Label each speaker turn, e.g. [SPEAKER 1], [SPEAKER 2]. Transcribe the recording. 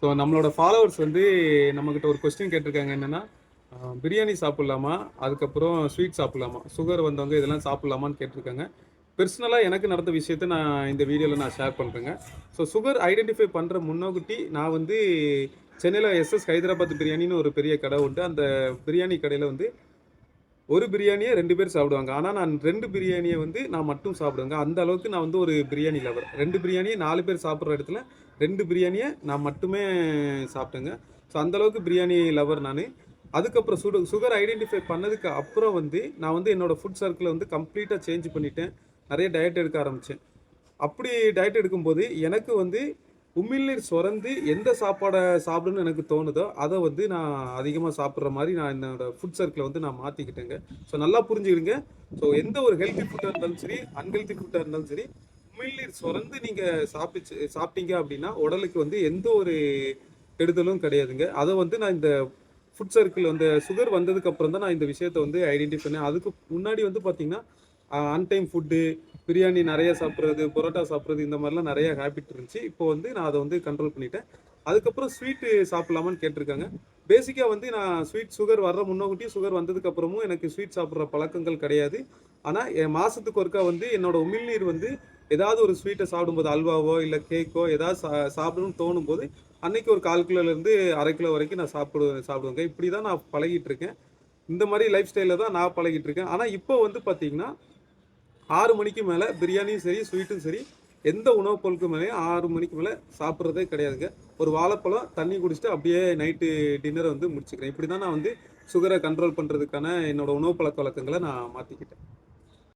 [SPEAKER 1] So நம்மளோட followers வந்து நம்மக்கிட்ட ஒரு கொஸ்டின் கேட்டிருக்காங்க என்னென்னா, பிரியாணி சாப்பிட்லாமா, அதுக்கப்புறம் ஸ்வீட் சாப்பிட்லாமா, சுகர் வந்தவங்க இதெல்லாம் சாப்பிட்லாமான்னு கேட்டிருக்காங்க. பெர்சனலாக எனக்கு நடந்த விஷயத்த நான் இந்த வீடியோவில் நான் ஷேர் பண்ணுறேங்க. ஸோ சுகர் ஐடென்டிஃபை பண்ணுற முன்னோக்கிட்டி நான் வந்து சென்னையில் எஸ்எஸ் ஹைதராபாத் பிரியாணின்னு ஒரு பெரிய கடை உண்டு. அந்த பிரியாணி கடையில் வந்து ஒரு பிரியாணியை 2 பேர் சாப்பிடுவாங்க. ஆனா நான் 2 பிரியாணிய வந்து நான் மட்டும் சாப்பிடுவேங்க. அந்த அளவுக்கு நான் வந்து ஒரு பிரியாணி லவர். 2 பிரியாணிய 4 பேர் சாப்பிடுற இடத்துல 2 பிரியாணிய நான் மட்டுமே சாப்பிட்டேங்க. ஸோ அந்த அளவுக்கு பிரியாணி லவர் நானு. அதுக்கப்புறம் சுகர் ஐடென்டிஃபை பண்ணதுக்கு அப்புறம் வந்து நான் வந்து என்னோட ஃபுட் சர்க்கிள வந்து கம்ப்ளீட்டா சேஞ்ச் பண்ணிட்டேன். நெறைய டயட் எடுக்க ஆரம்பிச்சேன். அப்படி டயட் எடுக்கும்போது எனக்கு வந்து உமிழ்நீர் சுரந்து எந்த சாப்பாட சாப்பிடணும்னு எனக்கு தோணுதோ, அத வந்து நான் அதிகமா சாப்பிடுற மாரி நான் என்னோட ஃபுட் சர்க்கிள வந்து நான் மாத்திக்கிட்டேங்க. ஸோ நல்லா புரிஞ்சுக்கிடுங்க. ஸோ எந்த ஒரு ஹெல்த்தி ஃபுட்டா இருந்தாலும் சரி, அன்ஹெல்த்தி ஃபுட்டா இருந்தாலும் சரி, உமிழ்நீர் சுரந்து நீங்க சாப்பிட்டீங்க அப்படின்னா, உடலுக்கு வந்து எந்த ஒரு கெடுதலும் கிடையாதுங்க. அத வந்து நான் இந்த ஃபுட் சர்க்கிள் அந்த சுகர் வந்ததுக்கு அப்புறம் தான் நான் இந்த விஷயத்த வந்து ஐடென்டிஃபை பண்ணேன். அதுக்கு முன்னாடி வந்து பார்த்தீங்கன்னா, அன்டைம் ஃபுட்டு, பிரியாணி நெறைய சாப்பிடுறது, பரோட்டா சாப்பிடுறது இந்த மாரிலாம் நெறைய ஹேபிட் இருந்துச்சு. இப்போ வந்து நான் அத வந்து கண்ட்ரோல் பண்ணிட்டேன். அதுக்கப்புறம் ஸ்வீட்டு சாப்பிடலாமான்னு கேட்டிருக்காங்க. பேசிக்கா வந்து நான் சுகர் வர்ற முன்னக்கூட்டியே சுகர் வந்ததுக்கு அப்புறமும் எனக்கு ஸ்வீட் சாப்பிடுற பழக்கங்கள் கிடையாது. ஆனா, என் மாசத்துக்கு ஒருக்கா வந்து என்னோட உமிழ்நீர் வந்து ஏதாவது ஒரு ஸ்வீட்ட சாப்பிடும்போது அல்வாவோ, இல்ல கேக்கோ ஏதாவது சாப்பிடணும்னு தோணும்போது, அன்னைக்கு ஒரு 1/4 கிலோலேருந்து 1/2 கிலோ வரைக்கும் நான் சாப்பிடுவேங்க. இப்படி தான் நான் பழகிட்டு இருக்கேன். இந்த மாரி லைஃப் ஸ்டைல்ல தான் நான் பழகிட்டு இருக்கேன். ஆனா, இப்போ வந்து பார்த்தீங்கன்னா 6 மணிக்கு மேல பிரியாணியும் சரி, ஸ்வீட்டும் சரி, எந்த உணவு பொருட்கள் மேலயும் 6 மணிக்கு மேல சாப்பிடுறதே கிடையாதுங்க. ஒரு வாழைப்பழம், தண்ணி குடிச்சுட்டு அப்படியே நைட்டு டின்னர வந்து முடிச்சுக்கிறேன். இப்படி தான் நான் வந்து சுகர கண்ட்ரோல் பண்றதுக்கான என்னோட உணவு பழக்கவழக்கங்கள நான் மாத்திக்கிட்டேன்.